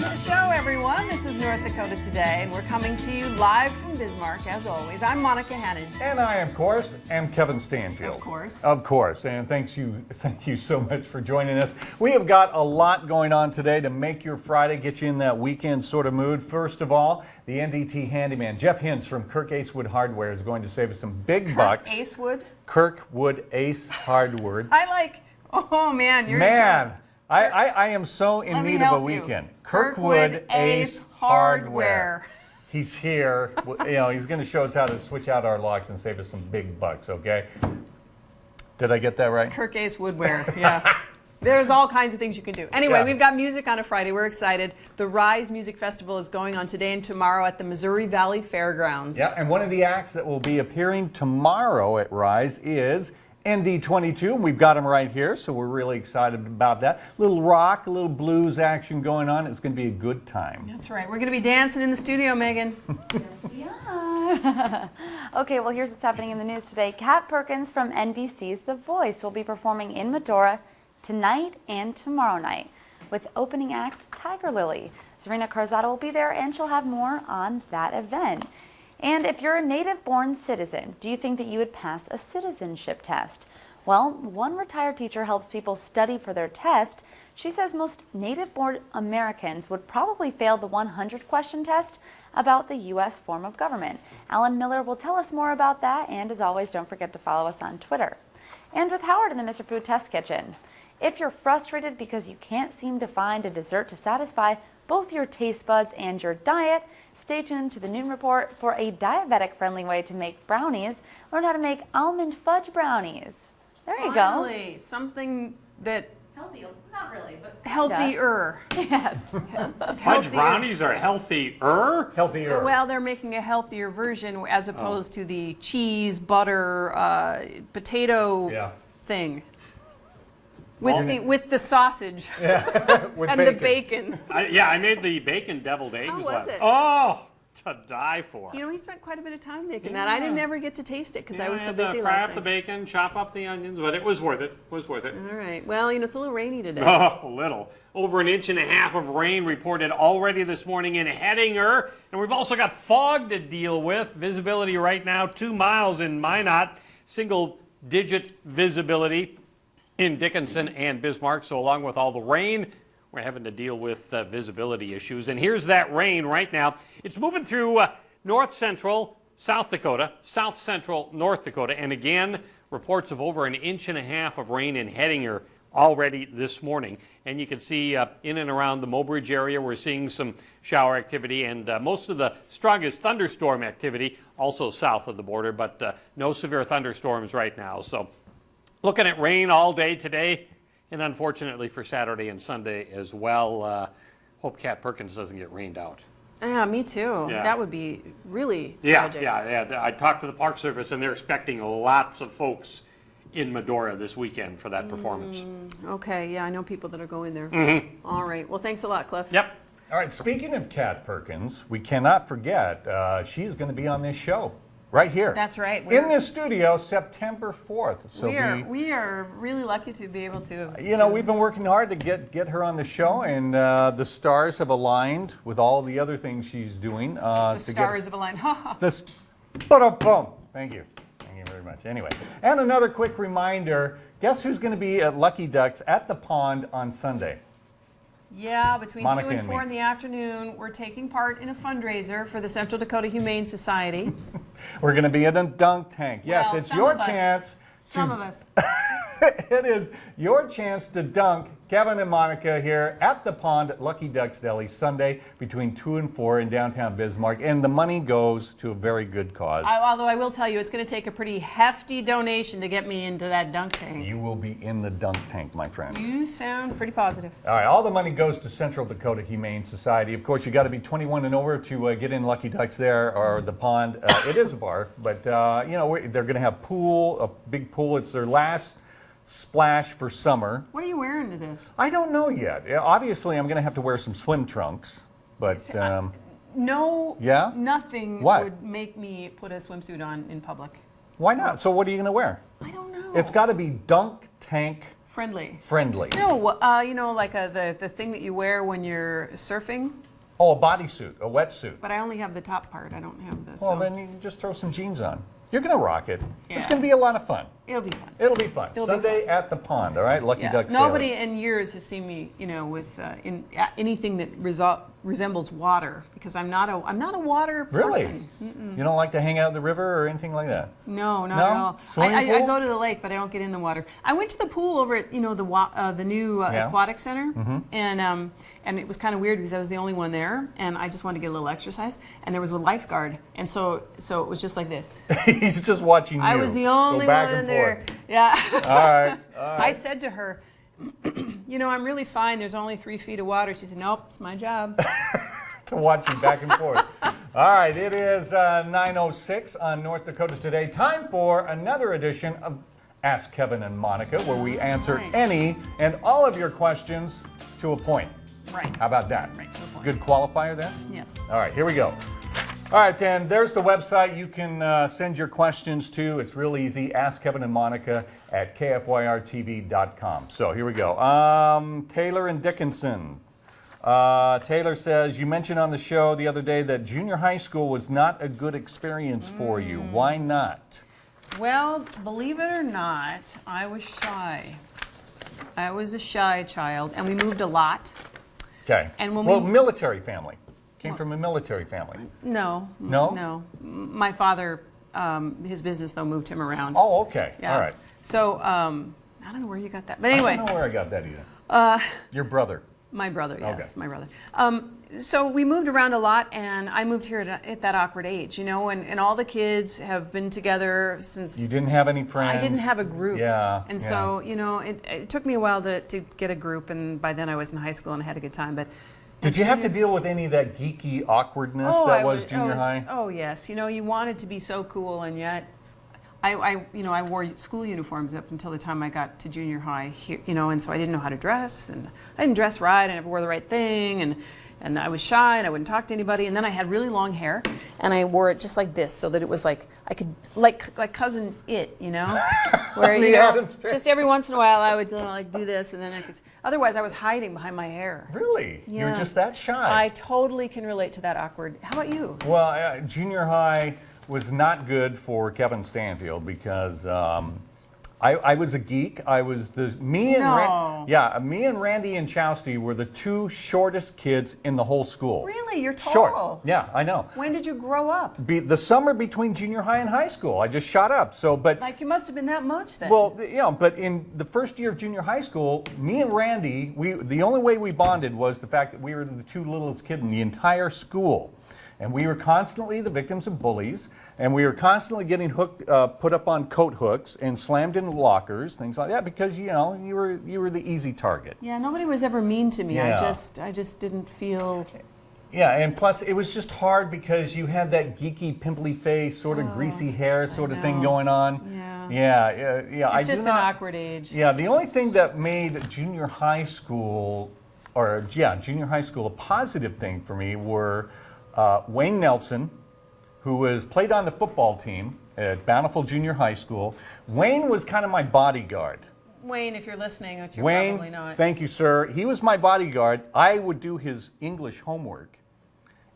to the show, everyone. This is North Dakota Today, and we're coming to you live from Bismarck, as always. I'm Monica Hannon. And I, of course, am Kevin Stanfield. Of course. Of course. And thank you so much for joining us. We have got a lot going on today to make your Friday, get you in that weekend sort of mood. First of all, the NDT handyman, Jeff Hintz from Kirk Acewood Hardware, is going to save us some big bucks. Acewood? Kirkwood Ace Hardware. Oh man, you're Man, I am so in need of a weekend. Kirkwood Ace Hardware. He's here. He's going to show us how to switch out our locks and save us some big bucks, okay? Did I get that right? Kirk Ace Woodware, yeah. There's all kinds of things you can do. Anyway, We've got music on a Friday. We're excited. The Rise Music Festival is going on today and tomorrow at the Missouri Valley Fairgrounds. Yeah, and one of the acts that will be appearing tomorrow at Rise is ND22, and we've got them right here, so we're really excited about that. A little rock, a little blues action going on. It's going to be a good time. That's right. We're going to be dancing in the studio, Megan. Yes, we are. Okay, well, here's what's happening in the news today. CAD Perkins from NBC's The Voice will be performing in Medora tonight and tomorrow night with opening act Tiger Lily. Serena Carzado will be there, and she'll have more on that event. And if you're a native-born citizen, do you think that you would pass a citizenship test? Well, one retired teacher helps people study for their test. She says most native-born Americans would probably fail the 100-question test about the U.S. form of government. Alan Miller will tell us more about that, and as always, don't forget to follow us on Twitter. And with Howard in the Mr. Food Test Kitchen. If you're frustrated because you can't seem to find a dessert to satisfy both your taste buds and your diet, stay tuned to the Noon Report for a diabetic-friendly way to make brownies. Learn how to make almond fudge brownies. There you go. Finally, something that... Healthy, not really, but healthier. Yes. Fudge brownies are healthier? Healthier. Well, they're making a healthier version as opposed to the cheese, butter, potato thing. With the sausage With and the bacon. I made the bacon deviled eggs was last. it? Oh, to die for. You know, he spent quite a bit of time making that. I didn't ever get to taste it because I was so had to busy fry last up the night. bacon, chop up the onions, but it was worth it. All right. Well, it's a little rainy today. Oh, a little. Over 1.5 inches of rain reported already this morning in Hettinger. And we've also got fog to deal with. Visibility right now, 2 miles in Minot. Single-digit visibility in Dickinson and Bismarck. So along with all the rain, we're having to deal with visibility issues. And here's that rain right now. It's moving through north central South Dakota, south central North Dakota. And again, reports of over 1.5 inches of rain in Hettinger already this morning. And you can see in and around the Mobridge area, we're seeing some shower activity, and most of the strongest thunderstorm activity also south of the border, but no severe thunderstorms right now. So looking at rain all day today, and unfortunately for Saturday and Sunday as well. Hope CAD Perkins doesn't get rained out. Yeah, me too. Yeah. That would be really tragic. Yeah. I talked to the Park Service, and they're expecting lots of folks in Medora this weekend for that performance. Okay, yeah, I know people that are going there. All right. Well, thanks a lot, Cliff. Yep. All right, speaking of CAD Perkins, we cannot forget she's going to be on this show right here. That's right. In this studio, September 4th. So we are really lucky to be able to. We've been working hard to get her on the show, and the stars have aligned with all the other things she's doing. The stars have aligned. This, boom. Thank you. Thank you very much. Anyway, and another quick reminder, guess who's going to be at Lucky Ducks at the Pond on Sunday? Yeah, between Monica 2 and and 4 me. in the afternoon, we're taking part in a fundraiser for the Central Dakota Humane Society. We're going to be in a dunk tank. Yes, Well, it's some your of us. chance. Some of us. It is your chance to dunk Kevin and Monica here at the Pond at Lucky Ducks Deli Sunday between 2 and 4 in downtown Bismarck, and the money goes to a very good cause. Although I will tell you, it's going to take a pretty hefty donation to get me into that dunk tank. You will be in the dunk tank, my friend. You sound pretty positive. All right, all the money goes to Central Dakota Humane Society. Of course, you got to be 21 and over to get in Lucky Ducks there or the Pond. It is a bar, but they're going to have a big pool. It's their last splash for summer. What are you wearing to this? I don't know yet. Obviously, I'm going to have to wear some swim trunks, but nothing What? would make me put a swimsuit on in public. why not? So what are you going to wear? I don't know. It's got to be dunk tank Friendly. Friendly. No, like the thing that you wear when you're surfing, Oh, a bodysuit, a wetsuit. but I only have the top part. I don't have this. Well, so then you can just throw some jeans on. You're going to rock it. It's Yeah. going to be a lot of fun. it'll be fun. It'll be fun. It'll be Sunday at the pond, all right? Lucky Yeah. Duck Nobody Sailing. in years has seen me, with anything that resembles water because I'm not a water Really? person. You don't like to hang out at the river or anything like that? No, not No? at all. Swimming I pool? go to the lake, but I don't get in the water. I went to the pool over at the new Yeah. aquatic center, and it was kind of weird because I was the only one there, and I just wanted to get a little exercise. And there was a lifeguard, and so it was just like this. He's just watching you. I was the Go only back one and there. forth. Yeah. All right. I said to her, I'm really fine. There's only 3 feet of water. She said, nope, it's my job. To watch you back and forth. All right, it is 9:06 on North Dakota Today. Time for another edition of Ask Kevin and Monica, where we answer Right. any and all of your questions to a point. Right. How about that? Right, to a point. Good qualifier there? Yes. All right, here we go. All right, then, there's the website you can send your questions to. It's real easy. Ask Kevin and Monica at KFYRTV.com. So here we go. Taylor and Dickinson. Taylor says, you mentioned on the show the other day that junior high school was not a good experience for you. Why not? Well, believe it or not, I was shy. I was a shy child, and we moved a lot. Okay. And when well, we- military family. Came from a military family. No. No? No. My father, his business, though, moved him around. Oh, okay. Yeah. All right. So, I don't know where you got that. But anyway, I don't know where I got that either. Your brother. my brother, yes, Okay. my brother. So we moved around a lot, and I moved here at that awkward age, and all the kids have been together since. You didn't have any friends. I didn't have a group. Yeah. And yeah. so, it took me a while to get a group, and by then I was in high school and I had a good time. But Did you have to deal with any of that geeky awkwardness Oh, that I was junior high? Oh, yes. You wanted to be so cool, and yet I wore school uniforms up until the time I got to junior high here, and so I didn't know how to dress, and I didn't dress right, I never wore the right thing, and I was shy, and I wouldn't talk to anybody, and then I had really long hair, and I wore it just like this, so that it was like, I could, like Cousin It, where, The Addams Family. just every once in a while I would do this, and then I could, otherwise I was hiding behind my hair. Really? You were Yeah. just that shy? I totally can relate to that awkward. How about you? Well, junior high was not good for Kevin Stanfield because I was a geek. I was me and me and Randy and Chousty were the 2 shortest kids in the whole school. Really? You're tall. Short. Yeah, I know. When did you grow up? The summer between junior high and high school, I just shot up. So, but Like, you must have been that much then. well, but in the first year of junior high school, me and Randy, the only way we bonded was the fact that we were the 2 littlest kids in the entire school. And we were constantly the victims of bullies, and we were constantly getting put up on coat hooks and slammed in lockers, things like that, because you were the easy target. yeah, nobody was ever mean to me. Yeah. I just didn't feel. Yeah, and plus it was just hard because you had that geeky, pimply face, sort of greasy hair, sort of thing know. going on. Yeah. Yeah. It's just an awkward age. Yeah, the only thing that made junior high school a positive thing for me were Wayne Nelson, who played on the football team at Bountiful Junior High School. Wayne was kind of my bodyguard. Wayne, if you're listening, which you're Wayne, probably not. thank you, sir. He was my bodyguard. I would do his English homework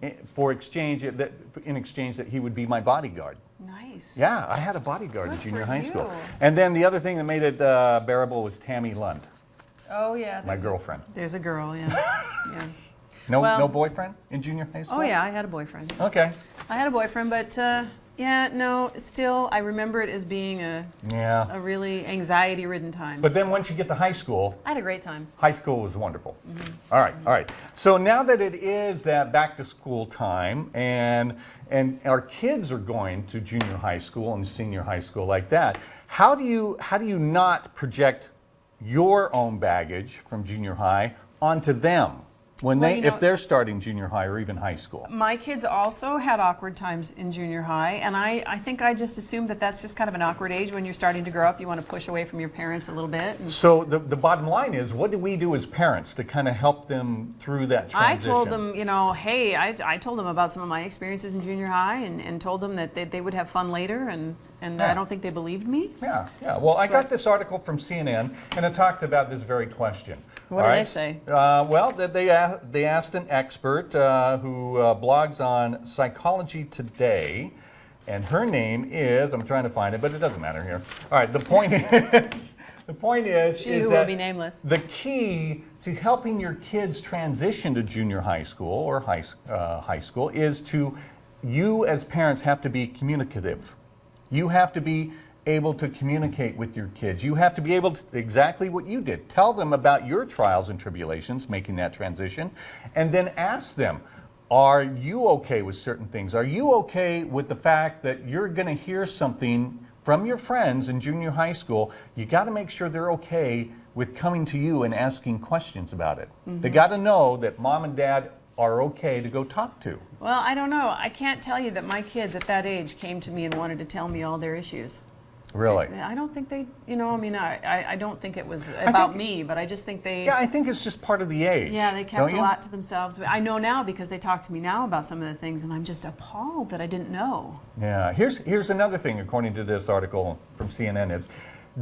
in exchange that he would be my bodyguard. Nice. Yeah, I had a bodyguard in Good junior for high school. you. And then the other thing that made it bearable was Tammy Lund, Oh yeah. my girlfriend. There's a girl. Yeah. yeah. No, Well- no boyfriend in junior high school? Oh yeah, I had a boyfriend. Okay. I had a boyfriend, but still, I remember it as being a Yeah. really anxiety-ridden time. But then once you get to high school, I had a great time. high school was wonderful. All right. So now that it is that back to school time and our kids are going to junior high school and senior high school like that, how do you not project your own baggage from junior high onto them when Well, if they're starting junior high or even high school? My kids also had awkward times in junior high, and I think I just assumed that that's just kind of an awkward age when you're starting to grow up. You want to push away from your parents a little bit. And So the bottom line is, what do we do as parents to kind of help them through that I transition? told them, hey, I told them about some of my experiences in junior high and told them that they would have fun later, and and Yeah. I don't think they believed me. Yeah, yeah. Well, I got this article from CNN, and it talked about this very question. What All did they right? say? Well, they asked an expert who blogs on Psychology Today, and her name is, I'm trying to find it, but it doesn't matter here. All right, the point is, She is who will that be nameless. the key to helping your kids transition to junior high school or high school is you as parents have to be communicative. You have to be able to communicate with your kids. You have to be able to, exactly what you did, tell them about your trials and tribulations making that transition, and then ask them, are you okay with certain things? Are you okay with the fact that you're going to hear something from your friends in junior high school? You got to make sure they're okay with coming to you and asking questions about it. They got to know that mom and dad are okay to go talk to. Well, I don't know. I can't tell you that my kids at that age came to me and wanted to tell me all their issues. Really? I don't think they, I don't think it was about me, but I just think they, Yeah, I think it's just part of the age. yeah, they don't kept a you? lot to themselves. I know now because they talk to me now about some of the things, and I'm just appalled that I didn't know. Yeah, here's another thing, according to this article from CNN, is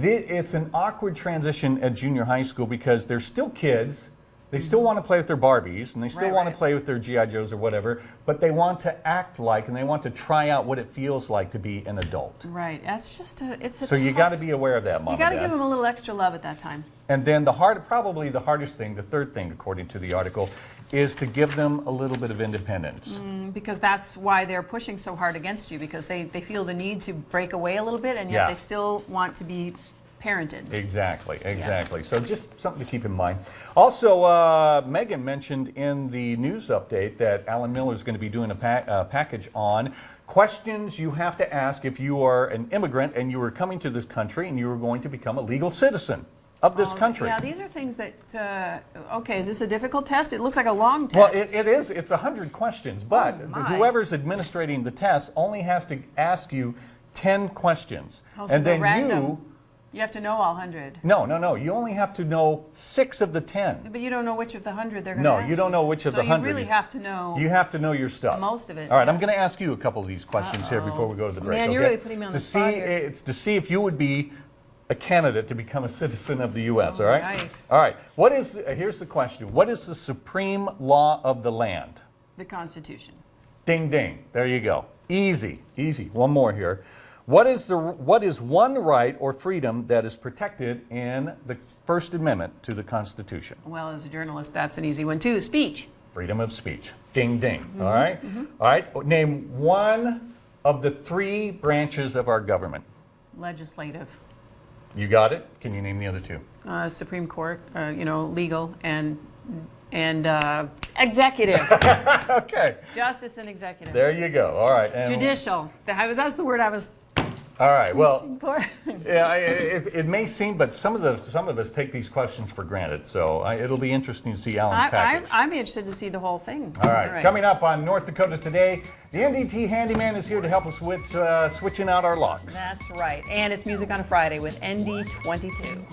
it's an awkward transition at junior high school because they're still kids. They still want to play with their Barbies, and they still Right, want to right. play with their G.I. Joes or whatever, but they want to act like, and they want to try out what it feels like to be an adult. Right. That's just it's a So you tough- got to be aware of that, Mom you got to and give Dad. them a little extra love at that time. And then probably the hardest thing, the third thing, according to the article, is to give them a little bit of independence. Because that's why they're pushing so hard against you, because they feel the need to break away a little bit, and yet Yeah. they still want to be parented. Exactly. So just something to keep in mind. Also, Megan mentioned in the news update that Alan Miller is going to be doing a package on questions you have to ask if you are an immigrant and you are coming to this country and you are going to become a legal citizen of this country. Yeah, these are things that, okay, is this a difficult test? It looks like a long test. Well, it is. It's 100 questions, but Oh, my. whoever's administrating the test only has to ask you 10 questions. Oh, so and they're then random. You have to know all 100. No. You only have to know 6 of the 10. But you don't know which of the 100 they're going to No, ask you don't know which of so the 100. So you really have to know. You have to know your stuff. Most of it, All right, yeah. I'm going to ask you a couple of these questions here before we go to the break. Man, you're okay? really putting me on to the spot see, here. It's to see if you would be a candidate to become a citizen of the U.S., Oh, all right? yikes. All right, here's the question. What is the supreme law of the land? The Constitution. Ding, ding. There you go. Easy. One more here. What is one right or freedom that is protected in the First Amendment to the Constitution? Well, as a journalist, that's an easy one too. Speech. Freedom of speech. Ding, ding. All right? All right. Name one of the 3 branches of our government. Legislative. You got it? Can you name the other 2? Supreme Court, legal, and executive. Okay. Justice and executive. There you go. All right. And, Judicial. That's the word I was all right. Well, looking for. yeah, it may seem, but some of us take these questions for granted. So it'll be interesting to see Alan's package. I'm interested to see the whole thing. All right. Coming up on North Dakota Today, the NDT handyman is here to help us with switching out our locks. That's right. And it's Music on a Friday with ND22.